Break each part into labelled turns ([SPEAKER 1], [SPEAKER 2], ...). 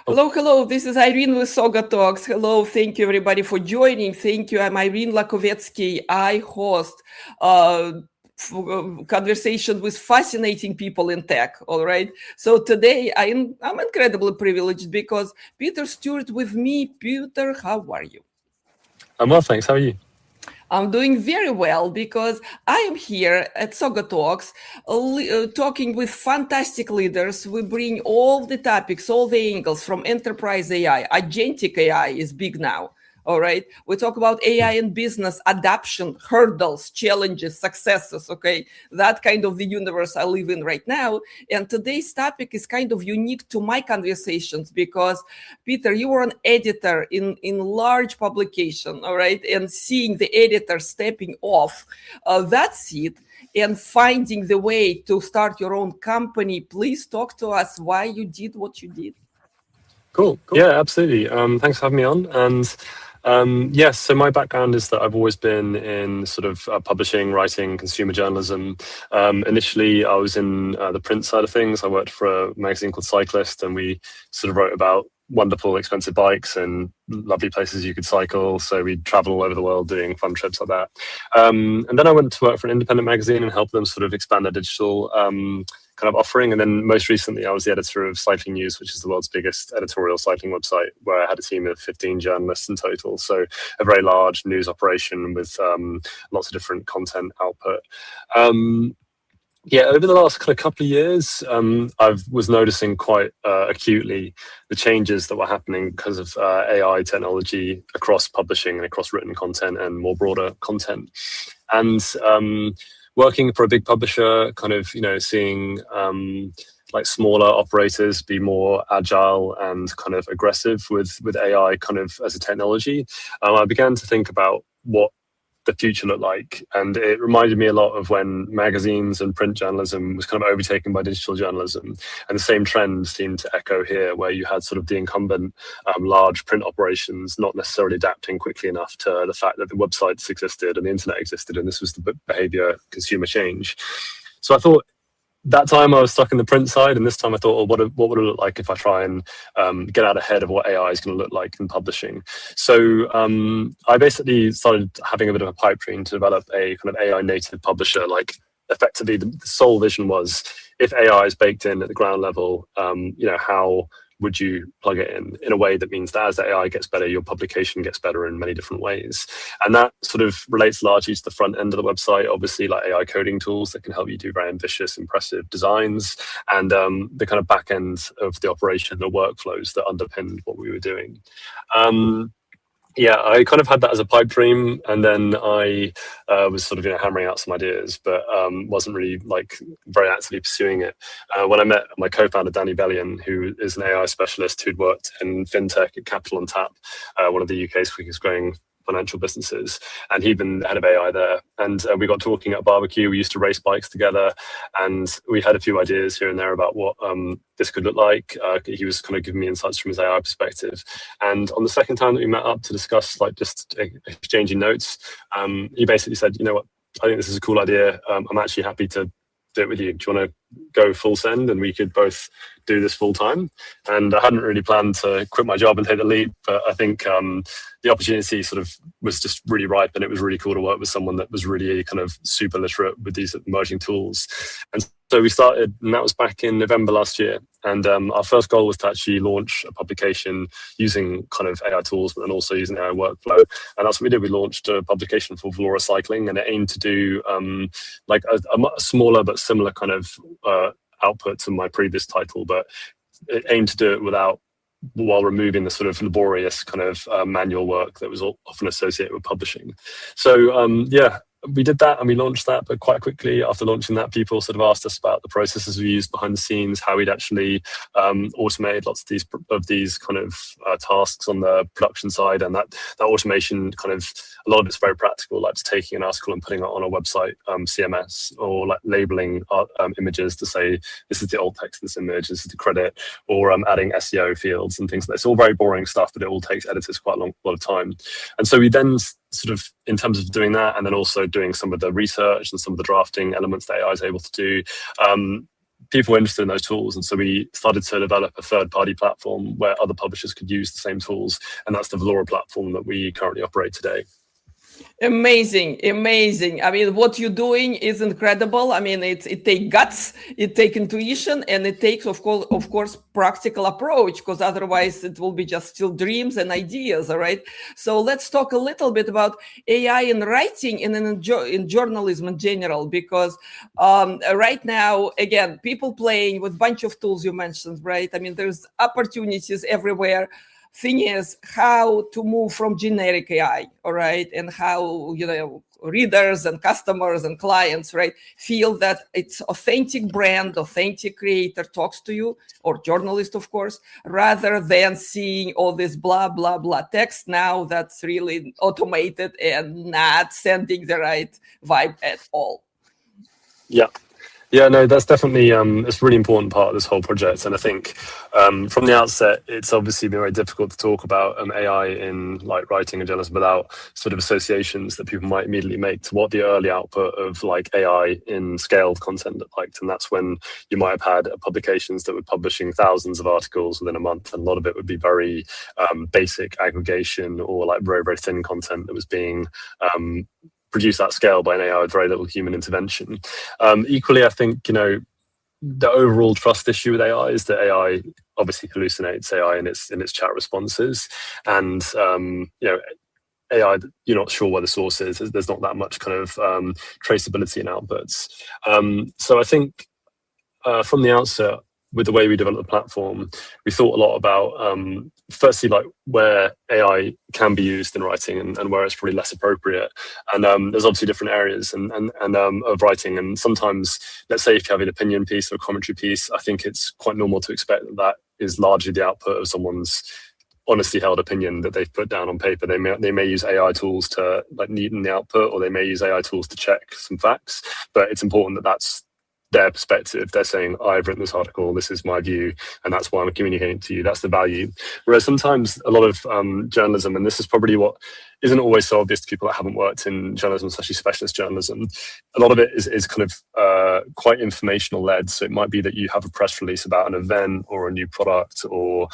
[SPEAKER 1] Hello, hello. This is Irene with SaugaTalks. Hello, thank you everybody for joining. Thank you. I'm Irene Lakovetsky. I host conversations with fascinating people in tech. All right. So today I'm incredibly privileged because Peter Stewart with me. Peter, how are you?
[SPEAKER 2] I'm well, thanks. How are you?
[SPEAKER 1] I'm doing very well because I am here at SaugaTalks talking with fantastic leaders. We bring all the topics, all the angles from enterprise AI. Agentic AI is big now. All right. We talk about AI in business, adoption, hurdles, challenges, successes. Okay. That kind of the universe I live in right now. And today's topic is kind of unique to my conversations because, Peter, you were an editor in large publication. All right. And seeing the editor stepping off that seat and finding the way to start your own company. Please talk to us why you did what you did.
[SPEAKER 2] Cool. Yeah, absolutely. Thanks for having me on. And yes, so my background is that I've always been in sort of publishing, writing, consumer journalism. Initially, I was in the print side of things. I worked for a magazine called Cyclist, and we sort of wrote about wonderful, expensive bikes and lovely places you could cycle. So we'd travel all over the world doing fun trips like that. And then I went to work for an independent magazine and help them sort of expand their digital kind of offering. And then most recently, I was the editor of Cyclingnews, which is the world's biggest editorial cycling website, where I had a team of 15 journalists in total. So a very large news operation with lots of different content output. Yeah, over the last kind of couple of years, I was noticing quite acutely the changes that were happening because of AI technology across publishing and across written content and more broader content. And working for a big publisher, kind of, seeing like smaller operators be more agile and kind of aggressive with AI kind of as a technology, I began to think about what the future looked like. And it reminded me a lot of when magazines and print journalism was kind of overtaken by digital journalism. And the same trend seemed to echo here, where you had sort of the incumbent large print operations not necessarily adapting quickly enough to the fact that the websites existed and the internet existed, and this was the behavior consumer change. So I thought, that time I was stuck in the print side, and this time I thought, well, what would it look like if I try and get out ahead of what AI is going to look like in publishing? So I basically started having a bit of a pipe dream to develop a kind of AI native publisher. Like, effectively, the sole vision was, if AI is baked in at the ground level, how would you plug it in a way that means that as the AI gets better, your publication gets better in many different ways? And that sort of relates largely to the front end of the website, obviously, like AI coding tools that can help you do very ambitious, impressive designs, and the kind of back end of the operation, the workflows that underpinned what we were doing. Yeah, I kind of had that as a pipe dream, and then I was sort of hammering out some ideas, but wasn't really like very actively pursuing it. When I met my co-founder Danny Bellion, who is an AI specialist who'd worked in fintech at Capital on Tap, one of the UK's quickest growing financial businesses, and he'd been the head of AI there. And we got talking at a barbecue. We used to race bikes together, and we had a few ideas here and there about what this could look like. He was kind of giving me insights from his AI perspective. And on the second time that we met up to discuss, like, just exchanging notes, he basically said, you know what, I think this is a cool idea. I'm actually happy to do it with you. Do you want to go full send and we could both do this full time? And I hadn't really planned to quit my job and take the leap, but I think the opportunity sort of was just really ripe, and it was really cool to work with someone that was really kind of super literate with these emerging tools. And so we started, and that was back in November last year. And our first goal was to actually launch a publication using kind of AI tools, but then also using AI workflow. And that's what we did. We launched a publication for Velora Cycling, and it aimed to do like a much smaller but similar kind of output to my previous title, but it aimed to do it while removing the sort of laborious kind of manual work that was often associated with publishing. So yeah, we did that and we launched that, but quite quickly after launching that, people sort of asked us about the processes we used behind the scenes, how we'd actually automated lots of these kind of tasks on the production side. And that automation kind of, a lot of it's very practical, like just taking an article and putting it on a website CMS, or like labeling images to say, this is the alt text in this image, this is the credit, or adding SEO fields and things like that. It's all very boring stuff, but it all takes editors quite a lot of time. And so we then sort of, in terms of doing that, and then also doing some of the research and some of the drafting elements that AI is able to do, people were interested in those tools, and so we started to develop a third-party platform where other publishers could use the same tools, and that's the Velora platform that we currently operate today.
[SPEAKER 1] Amazing, amazing. I mean, what you're doing is incredible. I mean, it takes guts, it takes intuition, and it takes, of course, practical approach, because otherwise it will be just still dreams and ideas. All right. So let's talk a little bit about AI in writing and in journalism in general, because right now, again, people playing with a bunch of tools you mentioned, right? I mean, there's opportunities everywhere. Thing is how to move from generic AI, all right, and how, you know, readers and customers and clients, right, feel that it's authentic brand, authentic creator talks to you, or journalist, of course, rather than seeing all this blah, blah, blah text now that's really automated and not sending the right vibe at all.
[SPEAKER 2] Yeah. Yeah, no, that's definitely it's a really important part of this whole project, and I think from the outset, it's obviously been very difficult to talk about AI in like writing and journalism without sort of associations that people might immediately make to what the early output of like AI in scaled content looked like, and that's when you might have had publications that were publishing thousands of articles within a month, and a lot of it would be very basic aggregation or like very, very thin content that was being produced at scale by an AI with very little human intervention. Equally, I think, you know, the overall trust issue with AI is that AI obviously hallucinates AI in its chat responses, and you know, AI, you're not sure where the source is. There's not that much kind of traceability in outputs. So I think from the outset, with the way we developed the platform, we thought a lot about firstly, like where AI can be used in writing and where it's probably less appropriate. And there's obviously different areas and of writing. And sometimes, let's say if you have an opinion piece or a commentary piece, I think it's quite normal to expect that that is largely the output of someone's honestly held opinion that they've put down on paper. They may use AI tools to like neaten the output, or they may use AI tools to check some facts. But it's important that that's their perspective. They're saying, I've written this article, this is my view, and that's why I'm communicating to you. That's the value. Whereas sometimes a lot of journalism, and this is probably what isn't always so obvious to people that haven't worked in journalism, especially specialist journalism, a lot of it is kind of quite informational led. So it might be that you have a press release about an event or a new product or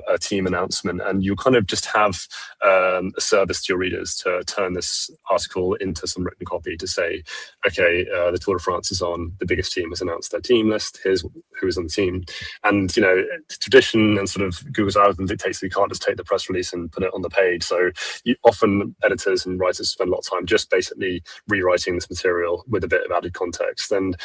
[SPEAKER 2] a team announcement, and you kind of just have a service to your readers to turn this article into some written copy to say, okay, the Tour de France is on, the biggest team has announced their team list, here's who is on the team. And, you know, tradition and sort of Google's algorithm dictates that you can't just take the press release and put it on the page. So you often editors and writers spend a lot of time just basically rewriting this material with a bit of added context. And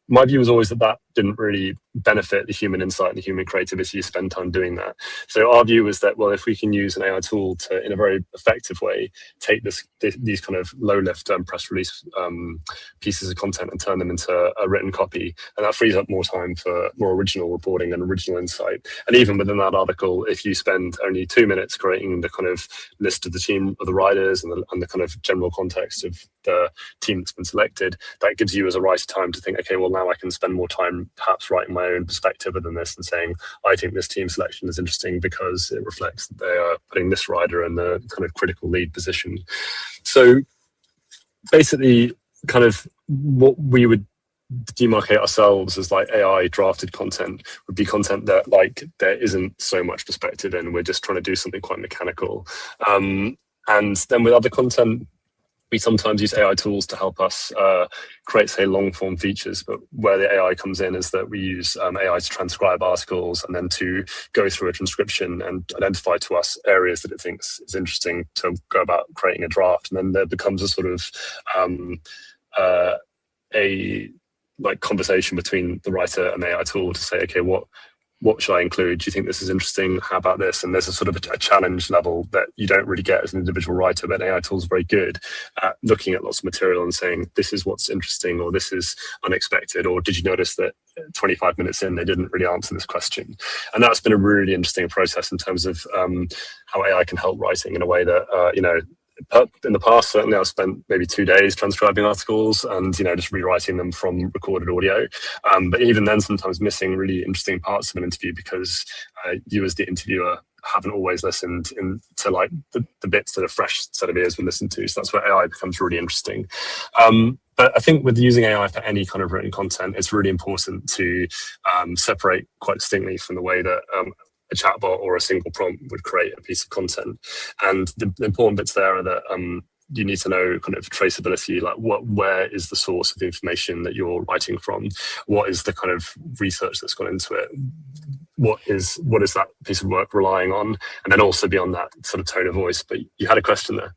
[SPEAKER 2] my view was always that that didn't really benefit the human insight and the human creativity to spend time doing that. So our view was that, well, if we can use an AI tool to, in a very effective way, take these kind of low-lift press release pieces of content and turn them into a written copy, and that frees up more time for more original reporting and original insight. And even within that article, if you spend only 2 minutes creating the kind of list of the team of the riders and the kind of general context of the team that's been selected, that gives you as a writer time to think, okay, well, now I can spend more time perhaps writing my own perspective within this and saying, I think this team selection is interesting because it reflects that they are putting this rider in the kind of critical lead position. So basically, kind of what we would demarcate ourselves as like AI drafted content would be content that like there isn't so much perspective in. We're just trying to do something quite mechanical. And then with other content, we sometimes use AI tools to help us create, say, long form features. But where the AI comes in is that we use AI to transcribe articles and then to go through a transcription and identify to us areas that it thinks is interesting to go about creating a draft. And then there becomes a sort of a like conversation between the writer and the AI tool to say, okay, what should I include? Do you think this is interesting? How about this? And there's a sort of a challenge level that you don't really get as an individual writer, but AI tools are very good at looking at lots of material and saying, this is what's interesting, or this is unexpected, or did you notice that 25 minutes in, they didn't really answer this question? And that's been a really interesting process in terms of how AI can help writing in a way that, you know, in the past, certainly I've spent maybe 2 days transcribing articles and, you know, just rewriting them from recorded audio. But even then, sometimes missing really interesting parts of an interview because you as the interviewer haven't always listened to like the bits that a fresh set of ears will listen to. So that's where AI becomes really interesting. But I think with using AI for any kind of written content, it's really important to separate quite distinctly from the way that a chatbot or a single prompt would create a piece of content. And the important bits there are that you need to know kind of traceability, like where is the source of the information that you're writing from? What is the kind of research that's gone into it? What is that piece of work relying on? And then also beyond that sort of tone of voice. But you had a question there.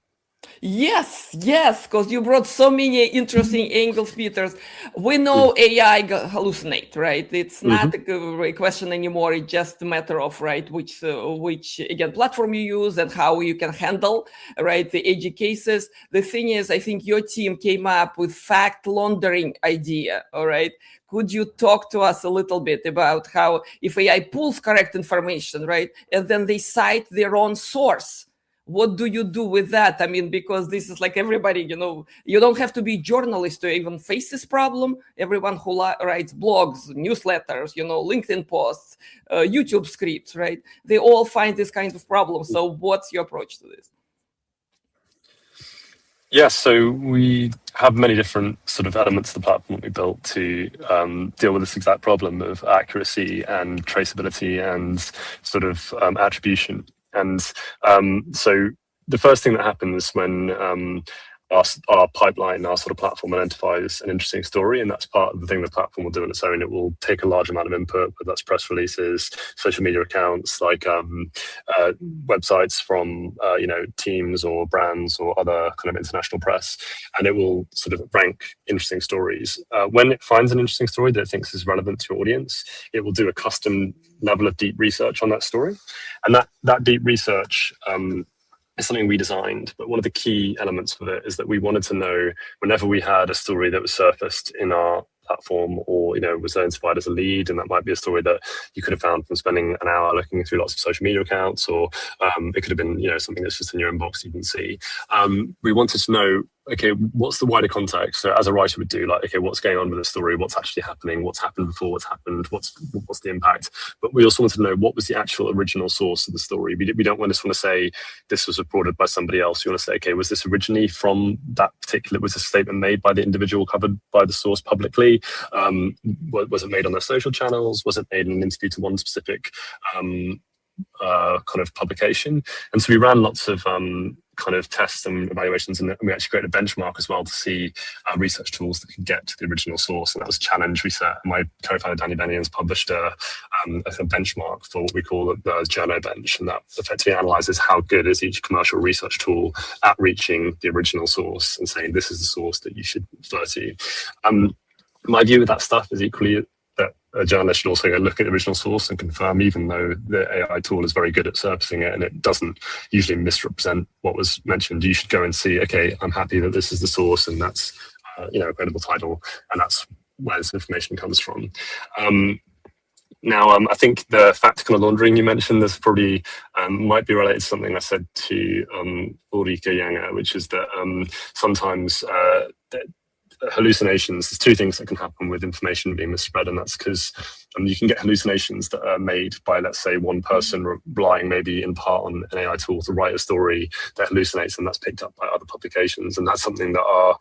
[SPEAKER 1] Yes, because you brought so many interesting angles, Peters. We know AI hallucinate, right? It's not a question anymore. It's just a matter of, right, which again platform you use and how you can handle, right, the edgy cases. The thing is, I think your team came up with fact laundering idea. All right. Could you talk to us a little bit about how if AI pulls correct information, right, and then they cite their own source? What do you do with that? I mean, because this is like everybody, you don't have to be a journalist to even face this problem. Everyone who writes blogs, newsletters, LinkedIn posts, YouTube scripts, right? They all find this kind of problem. So what's your approach to this?
[SPEAKER 2] Yeah, so we have many different sort of elements of the platform that we built to deal with this exact problem of accuracy and traceability and sort of attribution. And so the first thing that happens when our pipeline, our sort of platform identifies an interesting story, and that's part of the thing the platform will do on its own. It will take a large amount of input, whether that's press releases, social media accounts, like websites from teams or brands or other kind of international press, and it will sort of rank interesting stories. When it finds an interesting story that it thinks is relevant to your audience, it will do a custom level of deep research on that story, and that deep research is something we designed, but one of the key elements of it is that we wanted to know whenever we had a story that was surfaced in our platform or was identified as a lead, and that might be a story that you could have found from spending an hour looking through lots of social media accounts, or it could have been something that's just in your inbox you can see. We wanted to know, okay, what's the wider context? So as a writer would do, like, okay, what's going on with the story? What's actually happening? What's happened before? What's happened? What's the impact? But we also wanted to know what was the actual original source of the story. We don't just want to say this was reported by somebody else. We want to say, okay, was this originally from that particular? Was a statement made by the individual covered by the source publicly? Was it made on their social channels? Was it made in an interview to one specific kind of publication? And so we ran lots of kind of tests and evaluations, and we actually created a benchmark as well to see research tools that could get to the original source, and that was a challenge we set. My co-founder Danny Bellion has published a benchmark for what we call the Journo bench, and that effectively analyzes how good is each commercial research tool at reaching the original source and saying this is the source that you should refer to. My view with that stuff is equally that a journalist should also go look at the original source and confirm, even though the AI tool is very good at surfacing it and it doesn't usually misrepresent what was mentioned. You should go and see, okay, I'm happy that this is the source and that's a credible title, and that's where this information comes from. Now, I think the fact kind of laundering you mentioned, this probably might be related to something I said to Ulrike Jange, which is that sometimes hallucinations, there's two things that can happen with information being misspread, and that's because you can get hallucinations that are made by, let's say, one person relying maybe in part on an AI tool to write a story that hallucinates, and that's picked up by other publications. And that's something that our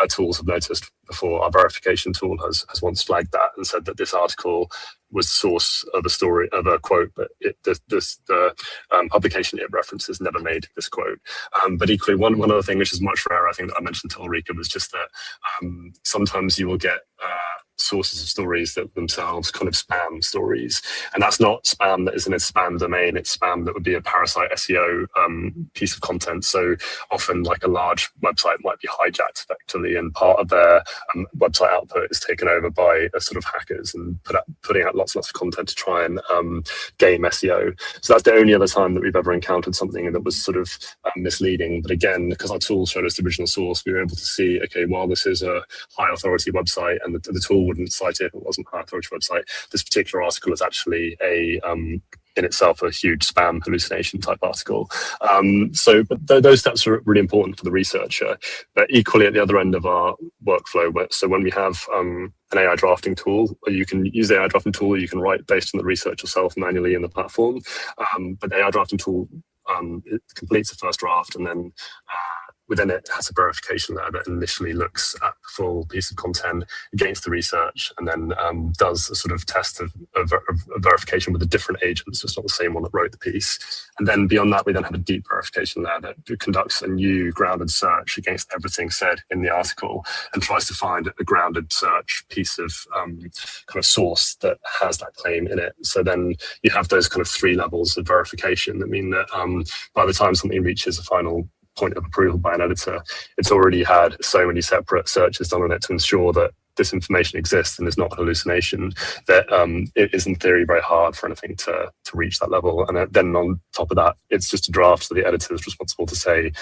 [SPEAKER 2] tools have noticed before. Our verification tool has once flagged that and said that this article was the source of a story, of a quote, but the publication it references never made this quote. But equally, one other thing which is much rarer, I think, that I mentioned to Ulrike, was just that sometimes you will get sources of stories that themselves kind of spam stories, and that's not spam that is in a spam domain, it's spam that would be a parasite SEO piece of content. So often, like, a large website might be hijacked effectively, and part of their website output is taken over by a sort of hackers and putting out lots of content to try and game SEO. So that's the only other time that we've ever encountered something that was sort of misleading. But again, because our tool showed us the original source, we were able to see, okay, while this is a high authority website and the tool wouldn't cite it if it wasn't a high authority website, this particular article is actually in itself a huge spam hallucination type article. But those steps are really important for the researcher. But equally, at the other end of our workflow, so when we have an AI drafting tool, or you can use the AI drafting tool, or you can write based on the research yourself manually in the platform. But the AI drafting tool it completes the first draft, and then within it has a verification layer that initially looks at the full piece of content against the research, and then does a sort of test of verification with the different agents. So it's not the same one that wrote the piece. And then beyond that, we then have a deep verification layer that conducts a new grounded search against everything said in the article and tries to find a grounded search piece of kind of source that has that claim in it. So then you have those kind of 3 levels of verification that mean that by the time something reaches a final point of approval by an editor, it's already had so many separate searches done on it to ensure that this information exists and is not a hallucination, that it is in theory very hard for anything to reach that level. And then on top of that, it's just a draft, so the editor is responsible to say,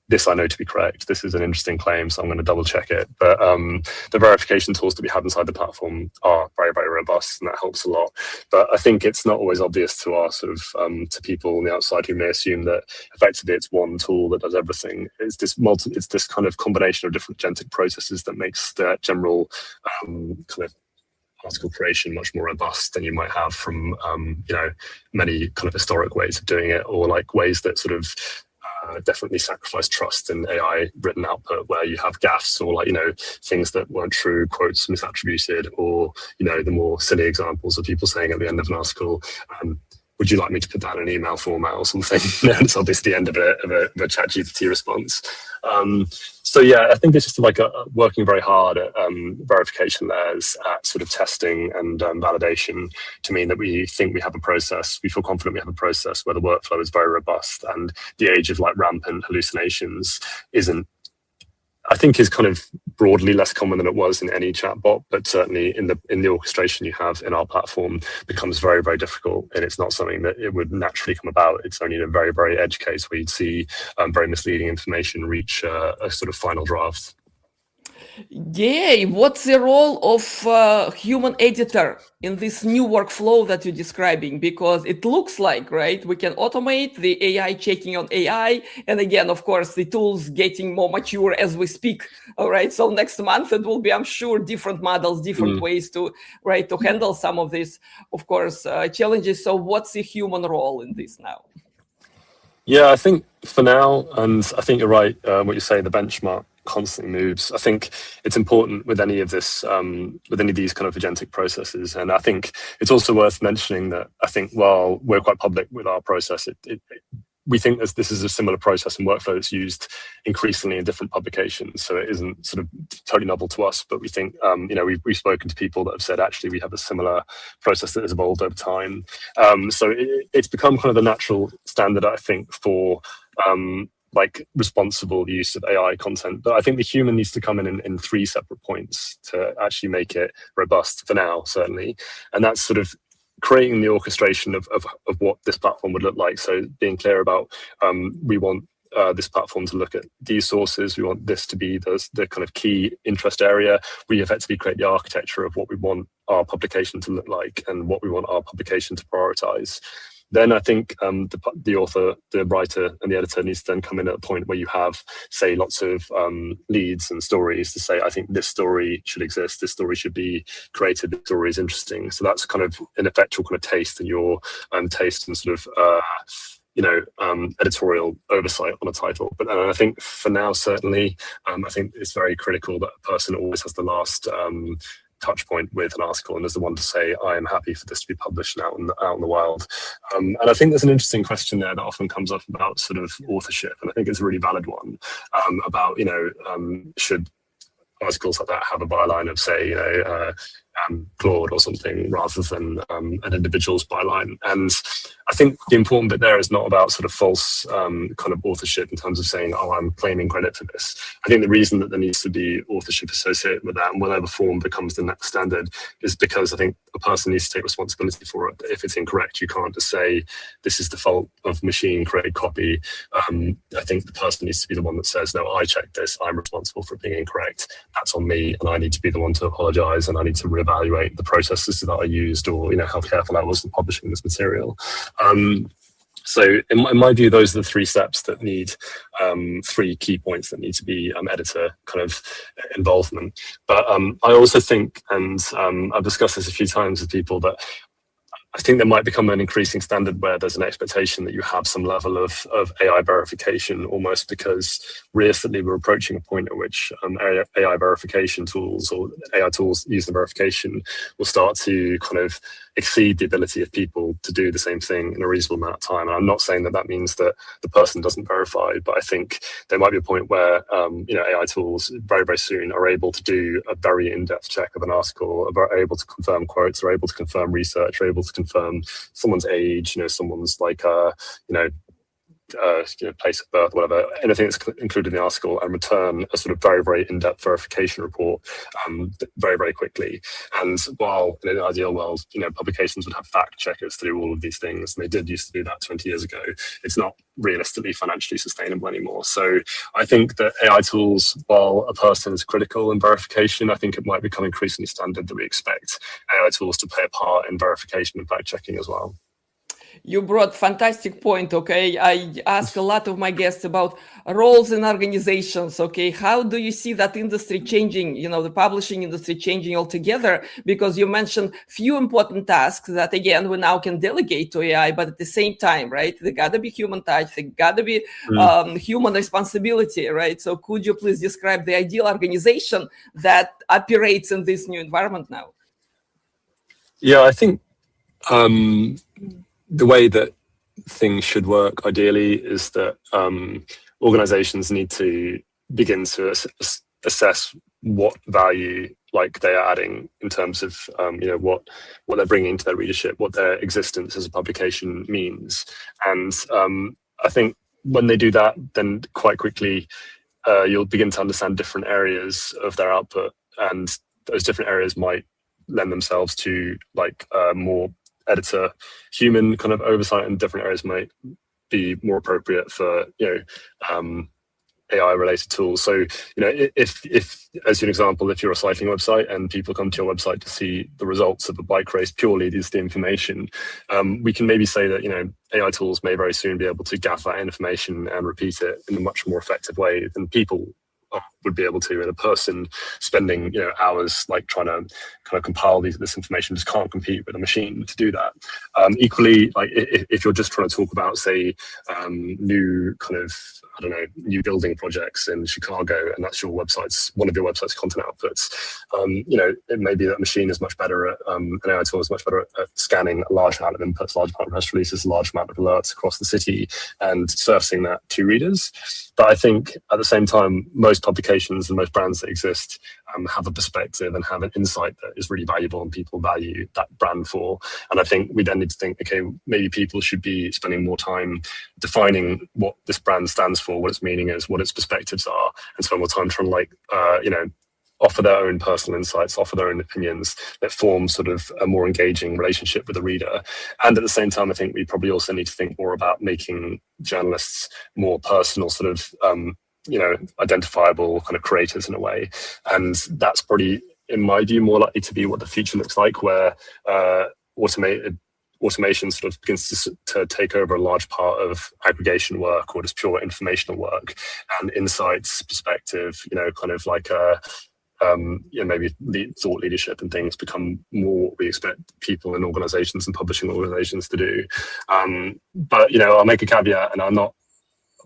[SPEAKER 2] this I know to be correct, this is an interesting claim, so I'm going to double check it. But the verification tools that we have inside the platform are very, very robust, and that helps a lot. But I think it's not always obvious to our sort of to people on the outside who may assume that effectively it's one tool that does everything. It's this kind of combination of different agentic processes that makes the general kind of article creation much more robust than you might have from many kind of historic ways of doing it, or like ways that sort of definitely sacrifice trust in AI written output, where you have gaffes or things that weren't true, quotes misattributed, or the more silly examples of people saying at the end of an article, would you like me to put that in an email format or something? It's obviously the end of a ChatGPT response. So yeah, I think it's just like working very hard at verification layers, at sort of testing and validation, to mean that we think we have a process, we feel confident we have a process where the workflow is very robust, and the age of like rampant hallucinations I think is kind of broadly less common than it was in any chatbot, but certainly in the orchestration you have in our platform becomes very, very difficult, and it's not something that it would naturally come about. It's only in a very, very edge case where you'd see very misleading information reach a sort of final draft.
[SPEAKER 1] Yay! What's the role of human editor in this new workflow that you're describing? Because it looks like, right, we can automate the AI checking on AI. And again, of course, the tools getting more mature as we speak. All right. So next month, it will be, I'm sure, different models, different ways to handle some of these, of course, challenges. So what's the human role in this now?
[SPEAKER 2] Yeah, I think for now, and I think you're right, what you say, the benchmark constantly moves. I think it's important with any of this, with any of these kind of agentic processes. And I think it's also worth mentioning that I think while we're quite public with our process, we think this is a similar process and workflow that's used increasingly in different publications. So it isn't sort of totally novel to us, but we think, we've spoken to people that have said, actually, we have a similar process that has evolved over time. So it's become kind of the natural standard, I think, for like responsible use of AI content. But I think the human needs to come in 3 separate points to actually make it robust for now, certainly. And that's sort of creating the orchestration of what this platform would look like. So being clear about, we want this platform to look at these sources. We want this to be the kind of key interest area. We effectively create the architecture of what we want our publication to look like and what we want our publication to prioritize. Then I think the author, the writer, and the editor needs to then come in at a point where you have, say, lots of leads and stories to say, I think this story should exist, this story should be created, this story is interesting. So that's kind of an effectual kind of taste in your taste and sort of editorial oversight on a title. But I think for now, certainly, I think it's very critical that a person always has the last touch point with an article and is the one to say, I am happy for this to be published out in the wild. And I think there's an interesting question there that often comes up about sort of authorship, and I think it's a really valid one, about, should articles like that have a byline of, say, Claude or something, rather than an individual's byline. And I think the important bit there is not about sort of false kind of authorship in terms of saying, oh, I'm claiming credit for this. I think the reason that there needs to be authorship associated with that, and whatever form becomes the next standard, is because I think a person needs to take responsibility for it. If it's incorrect, you can't just say, this is the fault of machine created copy. I think the person needs to be the one that says, no, I checked this, I'm responsible for it being incorrect. That's on me, and I need to be the one to apologize, and I need to reevaluate the processes that I used, or how careful I was in publishing this material. So in my view, those are the 3 steps that need 3 key points that need to be editor kind of involvement. But I also think, and I've discussed this a few times with people, that I think there might become an increasing standard where there's an expectation that you have some level of AI verification, almost because realistically we're approaching a point at which AI verification tools or AI tools used in verification will start to kind of exceed the ability of people to do the same thing in a reasonable amount of time. And I'm not saying that that means that the person doesn't verify, but I think there might be a point where AI tools very, very soon are able to do a very in-depth check of an article, are able to confirm quotes, are able to confirm research, are able to confirm someone's age, someone's place of birth, whatever, anything that's included in the article, and return a sort of very, very in-depth verification report very, very quickly. And while in an ideal world, publications would have fact checkers to do all of these things, and they did used to do that 20 years ago, it's not realistically financially sustainable anymore. So I think that AI tools, while a person is critical in verification, I think it might become increasingly standard that we expect AI tools to play a part in verification and fact checking as well.
[SPEAKER 1] You brought fantastic point, okay? I ask a lot of my guests about roles in organizations, okay? How do you see that industry changing, the publishing industry changing altogether? Because you mentioned few important tasks that, again, we now can delegate to AI, but at the same time, right? They gotta be human touch, they gotta be human responsibility, right? So could you please describe the ideal organization that operates in this new environment now?
[SPEAKER 2] Yeah, I think the way that things should work ideally is that organizations need to begin to assess what value they are adding in terms of what they're bringing to their readership, what their existence as a publication means. And I think when they do that, then quite quickly you'll begin to understand different areas of their output, and those different areas might lend themselves to more editor human kind of oversight, and different areas might be more appropriate for AI related tools. So if as an example, if you're a cycling website and people come to your website to see the results of a bike race, purely this is the information, we can maybe say that AI tools may very soon be able to gather that information and repeat it in a much more effective way than people would be able to. And a person spending hours trying to kind of compile this information just can't compete with a machine to do that. Equally, if you're just trying to talk about, say, new kind of new building projects in Chicago, and that's one of your website's content outputs, it may be that machine is much better at an AI tool is much better at scanning a large amount of inputs, large amount of press releases, a large amount of alerts across the city and surfacing that to readers. But I think at the same time, most publications and most brands that exist have a perspective and have an insight that is really valuable and people value that brand for. And I think we then need to think, okay, maybe people should be spending more time defining what this brand stands for, what its meaning is, what its perspectives are, and spend more time trying to offer their own personal insights, offer their own opinions that form sort of a more engaging relationship with the reader. And at the same time, I think we probably also need to think more about making journalists more personal, sort of, identifiable kind of creators in a way. And that's probably, in my view, more likely to be what the future looks like, where automation sort of begins to take over a large part of aggregation work or just pure informational work, and insights, perspective, maybe thought leadership and things become more what we expect people in organizations and publishing organizations to do. But I'll make a caveat, and I'm not,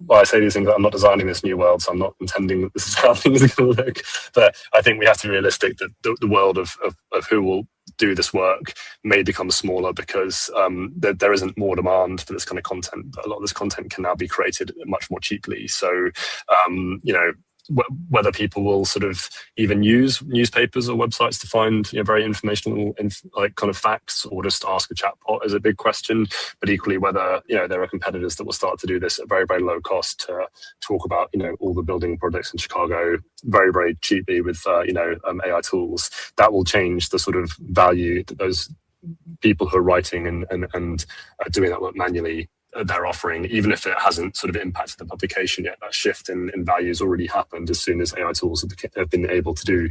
[SPEAKER 2] well, I say these things, I'm not designing this new world, so I'm not intending that this is how things are going to look. But I think we have to be realistic that the world of who will do this work may become smaller because there isn't more demand for this kind of content. But a lot of this content can now be created much more cheaply. So, whether people will sort of even use newspapers or websites to find very informational kind of facts, or just ask a chatbot, is a big question. But equally, whether there are competitors that will start to do this at very, very low cost to talk about all the building projects in Chicago very, very cheaply with AI tools, that will change the sort of value that those people who are writing and doing that work manually they're offering, even if it hasn't sort of impacted the publication yet. That shift in values already happened as soon as AI tools have been able to do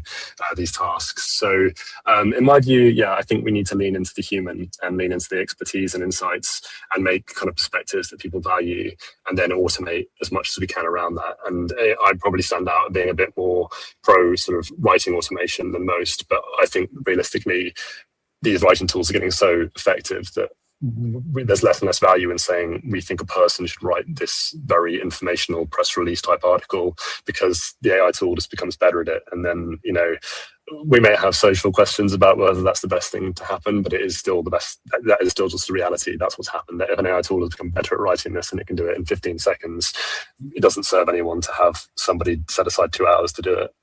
[SPEAKER 2] these tasks. So in my view, I think we need to lean into the human and lean into the expertise and insights and make kind of perspectives that people value, and then automate as much as we can around that. And I'd probably stand out being a bit more pro sort of writing automation than most, but I think realistically, these writing tools are getting so effective that there's less and less value in saying we think a person should write this very informational press release type article, because the AI tool just becomes better at it. And then, you know, we may have social questions about whether that's the best thing to happen, but it is still the best. That is still just the reality. That's what's happened. If an AI tool has become better at writing this and it can do it in 15 seconds, it doesn't serve anyone to have somebody set aside 2 hours to do it.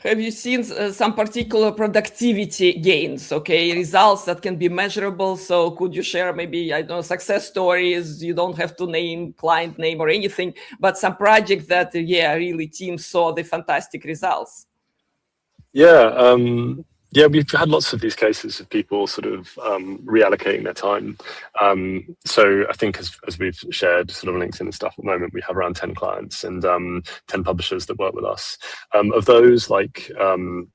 [SPEAKER 1] Have you seen some particular productivity gains, okay, results that can be measurable? So could you share maybe, I don't know, success stories? You don't have to name client name or anything, but some project that, yeah, really teams saw the fantastic results.
[SPEAKER 2] Yeah, yeah, we've had lots of these cases of people sort of reallocating their time. So I think as we've shared sort of LinkedIn and stuff at the moment, we have around 10 clients and 10 publishers that work with us. Of those, like, you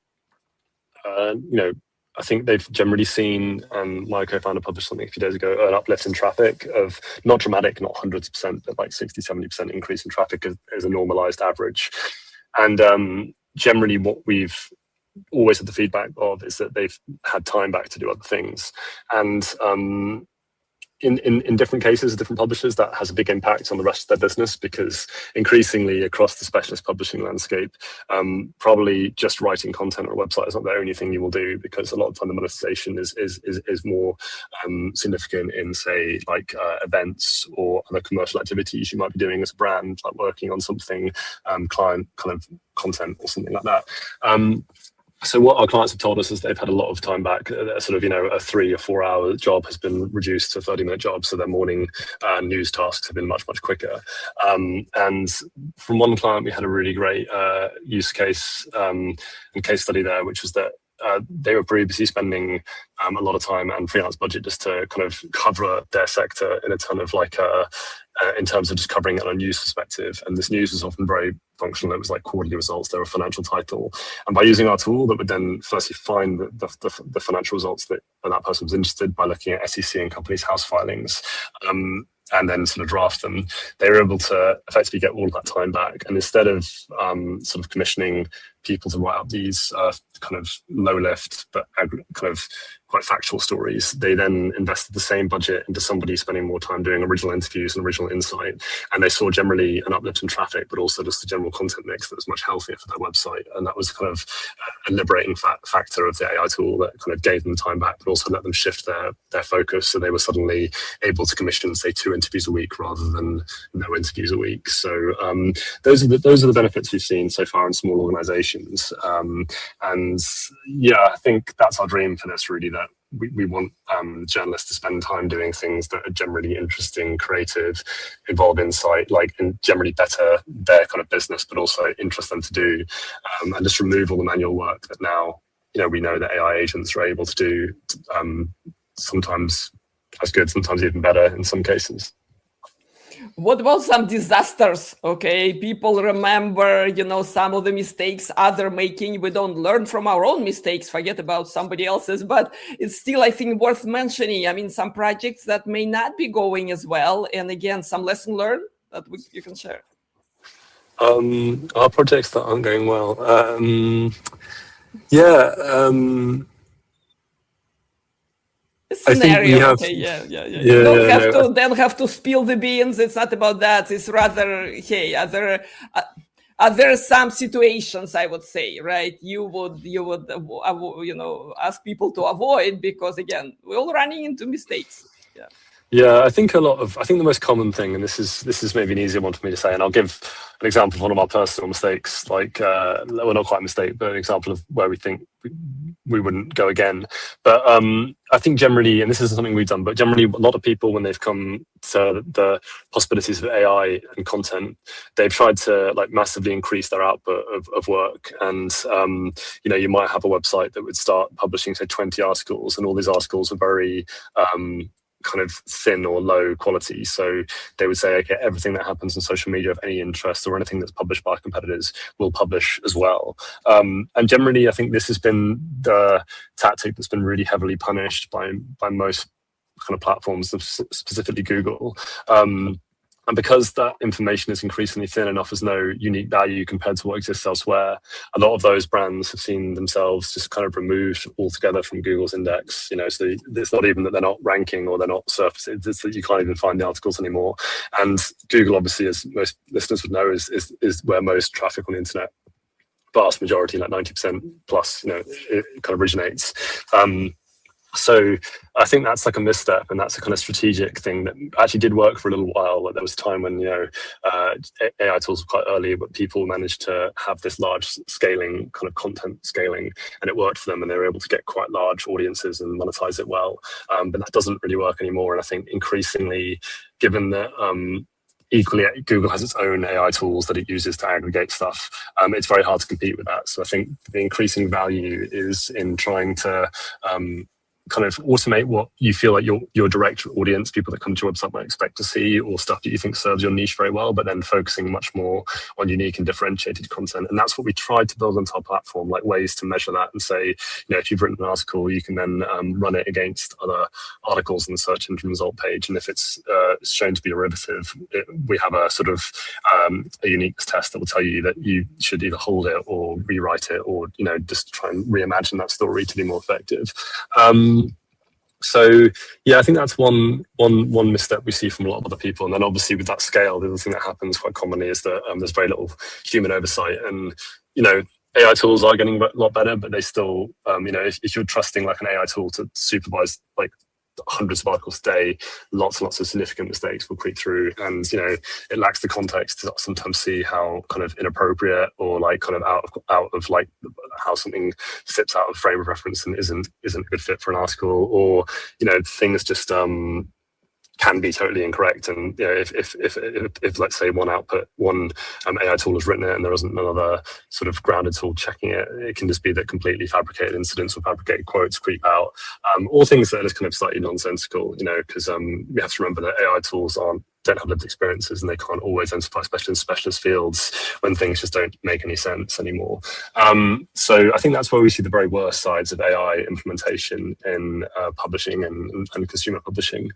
[SPEAKER 2] know, I think they've generally seen, my co-founder published something a few days ago, an uplift in traffic of, not dramatic, not hundreds of percent, but like 60-70% increase in traffic as a normalized average. And generally what we've always had the feedback of is that they've had time back to do other things. And in different cases, different publishers, that has a big impact on the rest of their business, because increasingly across the specialist publishing landscape, probably just writing content on a website is not the only thing you will do, because a lot of time the monetization is more significant in, say, like events or other commercial activities you might be doing as a brand, like working on something, client kind of content or something like that. So what our clients have told us is they've had a lot of time back. Sort of, you know, a 3 or 4 hour job has been reduced to a 30-minute job. So their morning news tasks have been much, much quicker. And from one client, we had a really great use case and case study there, which was that they were previously spending a lot of time and freelance budget just to kind of cover their sector in a ton of like in terms of just covering it on a news perspective. And this news was often very functional. It was like quarterly results. They were a financial title. And by using our tool, that would then firstly find the financial results that person was interested by looking at SEC and companies' house filings, and then sort of draft them, they were able to effectively get all of that time back. And instead of sort of commissioning people to write up these kind of low lift but kind of quite factual stories, they then invested the same budget into somebody spending more time doing original interviews and original insight. And they saw generally an uplift in traffic, but also just the general content mix that was much healthier for their website. And that was kind of a liberating factor of the AI tool that kind of gave them time back, but also let them shift their focus. So they were suddenly able to commission, say, 2 interviews a week rather than no interviews a week. So those are the benefits we've seen so far in small organizations. And yeah, I think that's our dream for this, really, that we want journalists to spend time doing things that are generally interesting, creative, involve insight, like, and generally better their kind of business, but also interest them to do, and just remove all the manual work that now, you know, we know that AI agents are able to do, sometimes as good, sometimes even better in some cases.
[SPEAKER 1] What about some disasters? Okay, people remember, you know, some of the mistakes others making. We don't learn from our own mistakes, forget about somebody else's, but it's still, I think, worth mentioning. I mean, some projects that may not be going as well. And again, some lesson learned that you can share.
[SPEAKER 2] Our projects that aren't going well.
[SPEAKER 1] Scenario.
[SPEAKER 2] I think we have,
[SPEAKER 1] okay, yeah. You don't have to spill the beans. It's not about that. It's rather, hey, are there some situations, I would say, right? You would you know, ask people to avoid, because again, we're all running into mistakes.
[SPEAKER 2] Yeah, I think the most common thing, and this is maybe an easier one for me to say, and I'll give an example of one of our personal mistakes, like, well, not quite a mistake, but an example of where we think we wouldn't go again. But I think generally, and this isn't something we've done, but generally a lot of people, when they've come to the possibilities of AI and content, they've tried to like massively increase their output of work. And, you know, you might have a website that would start publishing, say, 20 articles, and all these articles are very kind of thin or low quality. So they would say, okay, everything that happens on social media of any interest or anything that's published by competitors will publish as well. And generally, I think this has been the tactic that's been really heavily punished by most kind of platforms, specifically Google. And because that information is increasingly thin and offers no unique value compared to what exists elsewhere, a lot of those brands have seen themselves just kind of removed altogether from Google's index. So it's not even that they're not ranking or they're not surfacing, it's that you can't even find the articles anymore. And Google, obviously, as most listeners would know, is where most traffic on the internet, vast majority, like 90% plus, it kind of originates. So I think that's like a misstep, and that's a kind of strategic thing that actually did work for a little while. Like there was a time when AI tools were quite early, but people managed to have this large scaling, kind of content scaling, and it worked for them, and they were able to get quite large audiences and monetize it well. But that doesn't really work anymore. And I think increasingly, given that equally, Google has its own AI tools that it uses to aggregate stuff. It's very hard to compete with that. So I think the increasing value is in trying to kind of automate what you feel like your direct audience, people that come to your website, might expect to see, or stuff that you think serves your niche very well, but then focusing much more on unique and differentiated content. And that's what we tried to build into our platform, like ways to measure that and say, if you've written an article, you can then run it against other articles in the search engine result page. And if it's shown to be derivative, we have a sort of a uniqueness test that will tell you that you should either hold it or rewrite it, or just try and reimagine that story to be more effective. So yeah, I think that's one misstep we see from a lot of other people. And then obviously with that scale, the other thing that happens quite commonly is that there's very little human oversight. And AI tools are getting a lot better, but they still, if you're trusting like an AI tool to supervise like hundreds of articles a day, lots and lots of significant mistakes will creep through, and it lacks the context to sometimes see how kind of inappropriate or like kind of out of like how something slips out of frame of reference and isn't a good fit for an article, or things just can be totally incorrect. And if let's say one AI tool has written it and there isn't another sort of grounded tool checking it, it can just be that completely fabricated incidents or fabricated quotes creep out, or things that are just kind of slightly nonsensical, because we have to remember that AI tools don't have lived experiences, and they can't always identify, especially in specialist fields, when things just don't make any sense anymore. So I think that's where we see the very worst sides of AI implementation in publishing and consumer publishing.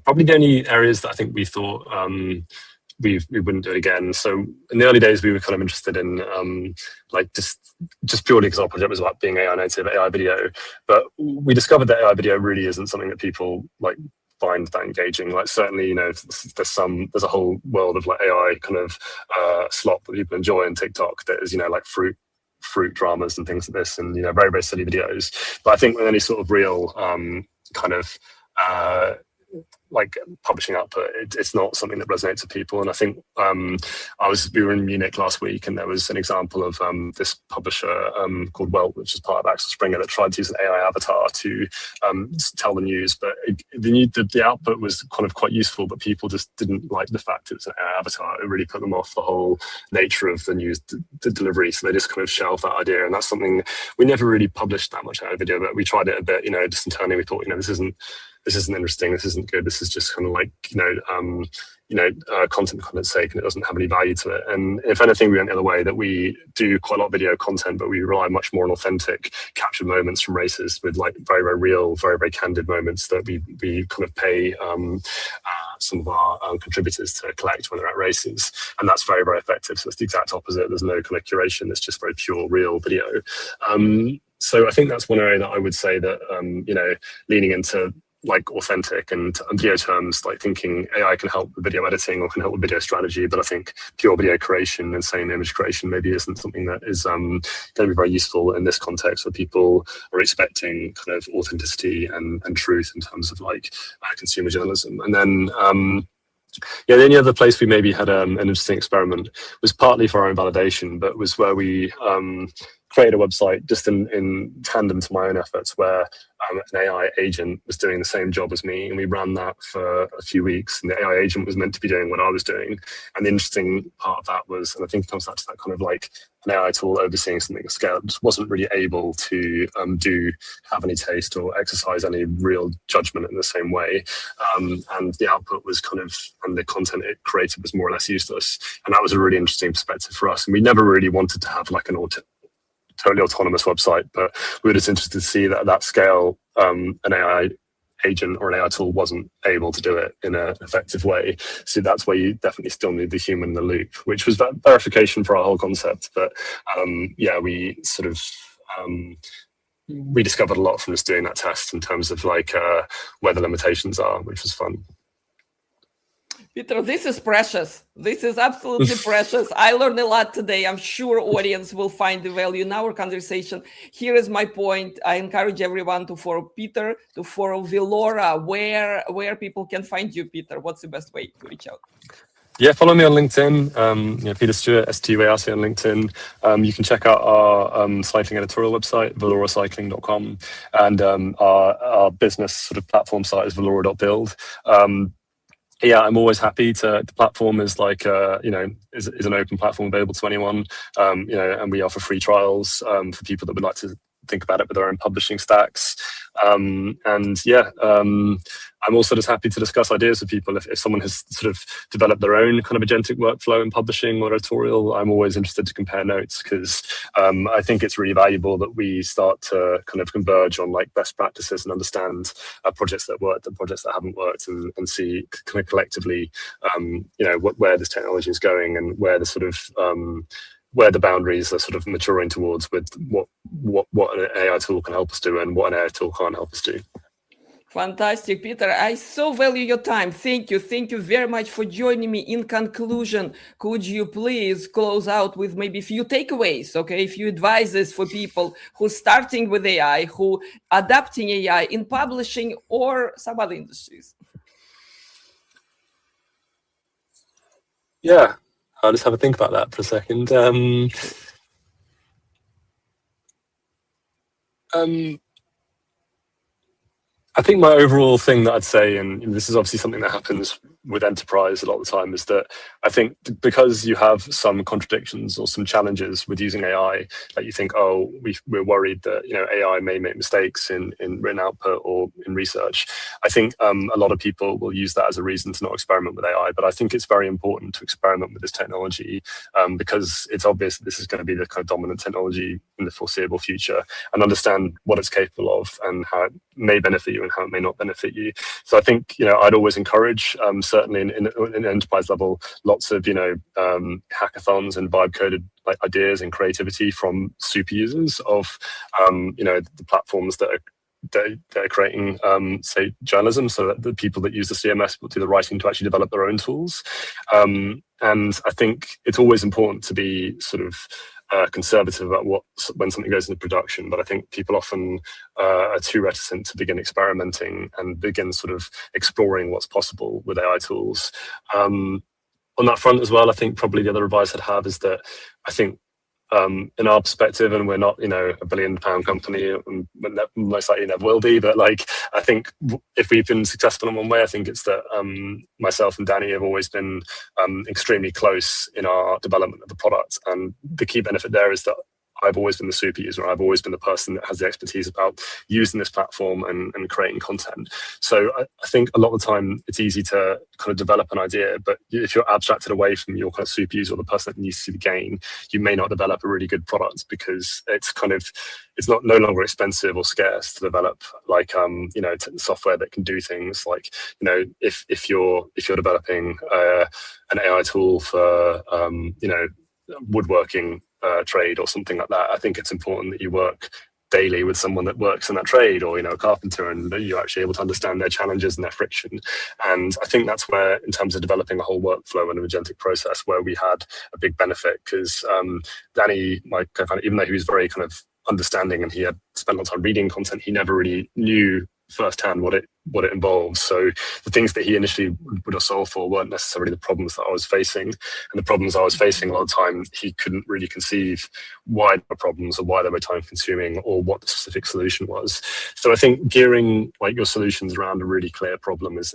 [SPEAKER 2] Probably the only areas that I think we thought we wouldn't do it again. So in the early days, we were kind of interested in like just purely because our project was about being AI native, AI video, but we discovered that AI video really isn't something that people like find that engaging. Like certainly, there's a whole world of like AI kind of slop that people enjoy on TikTok that is, like fruit dramas and things like this, and very, very silly videos. But I think with any sort of real kind of like publishing output, it's not something that resonates with people. And I think we were in Munich last week, and there was an example of this publisher called Welt, which is part of Axel Springer, that tried to use an AI avatar to tell the news. But the output was kind of quite useful, but people just didn't like the fact it was an AI avatar. It really put them off the whole nature of the news delivery. So they just kind of shelved that idea. And that's something we never really published that much AI video, but we tried it a bit, just internally. We thought, this isn't interesting. This isn't good. This is just kind of like, content for content's sake, and it doesn't have any value to it. And if anything, we went the other way, that we do quite a lot of video content, but we rely much more on authentic captured moments from races, with like very, very real, very, very candid moments that we kind of pay some of our contributors to collect when they're at races. And that's very, very effective. So it's the exact opposite. There's no kind of curation. It's just very pure, real video. So I think that's one area that I would say that, leaning into like authentic and video terms, like thinking AI can help with video editing or can help with video strategy, but I think pure video creation and same image creation maybe isn't something that is going to be very useful in this context, where people are expecting kind of authenticity and truth in terms of like consumer journalism. And then the only other place we maybe had an interesting experiment was partly for our own validation, but was where we created a website just in tandem to my own efforts, where an AI agent was doing the same job as me, and we ran that for a few weeks, and the AI agent was meant to be doing what I was doing. And the interesting part of that was, and I think it comes back to that kind of like an AI tool overseeing something at scale, just wasn't really able to have any taste or exercise any real judgment in the same way. And the output was kind of, and the content it created was more or less useless. And that was a really interesting perspective for us. And we never really wanted to have like an totally autonomous website, but we were just interested to see that at that scale, an AI agent or an AI tool wasn't able to do it in an effective way. So that's where you definitely still need the human in the loop, which was verification for our whole concept. But yeah, we sort of we discovered a lot from just doing that test in terms of like where the limitations are, which was fun.
[SPEAKER 1] Peter, this is precious. This is absolutely precious. I learned a lot today. I'm sure audience will find the value in our conversation. Here is my point. I encourage everyone to follow Peter, to follow Velora. Where people can find you, Peter? What's the best way to reach out?
[SPEAKER 2] Yeah, follow me on LinkedIn, Peter Stewart, STUART on LinkedIn. You can check out our cycling editorial website, veloracycling.com, and our business sort of platform site is velora.build. Yeah, I'm always happy to. The platform is like is an open platform available to anyone. And we offer free trials for people that would like to think about it with their own publishing stacks. I'm also just happy to discuss ideas with people. If someone has sort of developed their own kind of agentic workflow in publishing or editorial, I'm always interested to compare notes, because I think it's really valuable that we start to kind of converge on like best practices and understand projects that worked and projects that haven't worked, and see kind of collectively, where this technology is going and where the sort of where the boundaries are sort of maturing towards with what an AI tool can help us do and what an AI tool can't help us do.
[SPEAKER 1] Fantastic, Peter. I so value your time. Thank you. Thank you very much for joining me. In conclusion, could you please close out with maybe a few takeaways, okay? A few advices for people who starting with AI, who adapting AI in publishing or some other industries?
[SPEAKER 2] Yeah, I'll just have a think about that for a second. I think my overall thing that I'd say, and this is obviously something that happens with enterprise a lot of the time, is that I think because you have some contradictions or some challenges with using AI, that you think, oh, we're worried that AI may make mistakes in written output or in research. I think a lot of people will use that as a reason to not experiment with AI, but I think it's very important to experiment with this technology because it's obvious that this is going to be the kind of dominant technology in the foreseeable future, and understand what it's capable of and how it may benefit you and how it may not benefit you. So I think I'd always encourage, certainly in enterprise level, lots of hackathons and vibe coded ideas and creativity from super users of the platforms that are creating say journalism, so that the people that use the CMS will do the writing to actually develop their own tools. And I think it's always important to be sort of conservative about when something goes into production, but I think people often are too reticent to begin experimenting and begin sort of exploring what's possible with AI tools. On that front as well, I think probably the other advice I'd have is that I think in our perspective, and we're not a £1 billion company, and most likely never will be, but I think if we've been successful in one way, I think it's that myself and Danny have always been extremely close in our development of the product, and the key benefit there is that I've always been the super user. I've always been the person that has the expertise about using this platform and creating content. So I think a lot of the time it's easy to kind of develop an idea, but if you're abstracted away from your kind of super user or the person that needs to see the gain, you may not develop a really good product, because it's no longer expensive or scarce to develop software that can do things like, if you're developing an AI tool for woodworking trade or something like that, I think it's important that you work daily with someone that works in that trade, or a carpenter, and you're actually able to understand their challenges and their friction. And I think that's where, in terms of developing a whole workflow and a agentic process, where we had a big benefit, because Danny, my co-founder, even though he was very kind of understanding and he had spent a lot of time reading content, he never really knew firsthand what it involves. So the things that he initially would have solved for weren't necessarily the problems that I was facing. And the problems I was facing a lot of the time, he couldn't really conceive why there were problems or why they were time consuming or what the specific solution was. So I think gearing your solutions around a really clear problem is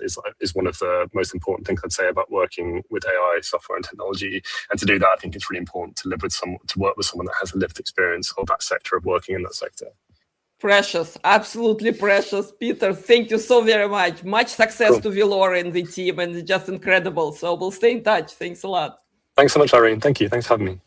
[SPEAKER 2] one of the most important things I'd say about working with AI software and technology. And to do that, I think it's really important to work with someone that has a lived experience of that sector, of working in that sector.
[SPEAKER 1] Precious, absolutely precious. Peter, thank you so very much. Much success to Velora and the team, and it's just incredible. So we'll stay in touch. Thanks a lot.
[SPEAKER 2] Thanks so much, Irene. Thank you. Thanks for having me.